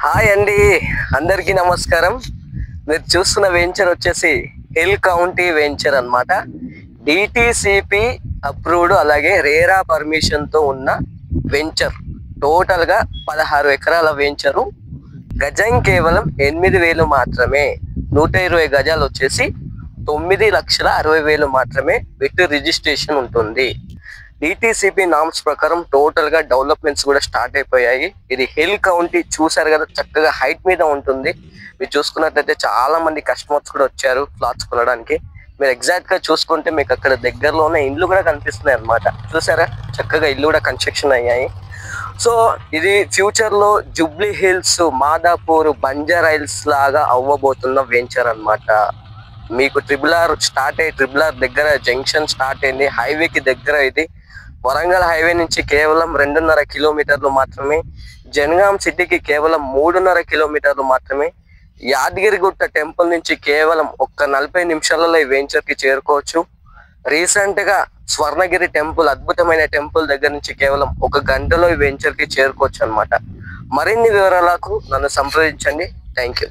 Hi అండి, అందరికీ నమస్కారం. మీరు చూస్తున్న వెంచర్ వచ్చేసి హిల్ కౌంటీ వెంచర్ అన్నమాట. డిటిసిపి అప్రూవ్డ్ అలాగే రేరా పర్మిషన్తో ఉన్న వెంచర్. టోటల్గా 16 ఎకరాల వెంచరు. గజం కేవలం 8,000 మాత్రమే. 120 గజాలు వచ్చేసి 9,60,000 మాత్రమే విత్ రిజిస్ట్రేషన్ ఉంటుంది. డిటిసిపి నామ్స్ ప్రకారం టోటల్ గా డెవలప్మెంట్స్ కూడా స్టార్ట్ అయిపోయాయి. ఇది హిల్ కౌంటీ చూసారు కదా, చక్కగా హైట్ మీద ఉంటుంది. మీరు చూసుకున్నట్లయితే చాలా మంది కస్టమర్స్ కూడా వచ్చారు ఫ్లాట్స్ కొనడానికి. మీరు ఎగ్జాక్ట్ గా చూసుకుంటే మీకు అక్కడ దగ్గరలోనే ఇల్లు కూడా కనిపిస్తున్నాయి అన్నమాట. చూసారా, చక్కగా ఇల్లు కూడా కన్స్ట్రక్షన్ అయ్యాయి. సో ఇది ఫ్యూచర్ లో జూబ్లీ హిల్స్, మాదాపూర్, బంజారాయిల్స్ లాగా అవ్వబోతున్న వెంచర్ అన్నమాట. మీకు ట్రిపుల్ ఆర్ దగ్గర జంక్షన్ స్టార్ట్ అయింది. హైవేకి దగ్గర ఇది. వరంగల్ హైవే నుంచి కేవలం 2.5 కిలోమీటర్లు మాత్రమే. జనగాం సిటీకి కేవలం 3.5 కిలోమీటర్లు మాత్రమే. యాదగిరిగుట్ట టెంపుల్ నుంచి కేవలం 40 నిమిషాలలో ఈ వెంచర్ కి చేరుకోవచ్చు. రీసెంట్ గా స్వర్ణగిరి టెంపుల్, అద్భుతమైన టెంపుల్ దగ్గర నుంచి కేవలం 1 గంటలో ఈ వెంచర్ కి చేరుకోవచ్చు అన్నమాట. మరిన్ని వివరాలకు నన్ను సంప్రదించండి. Thank you.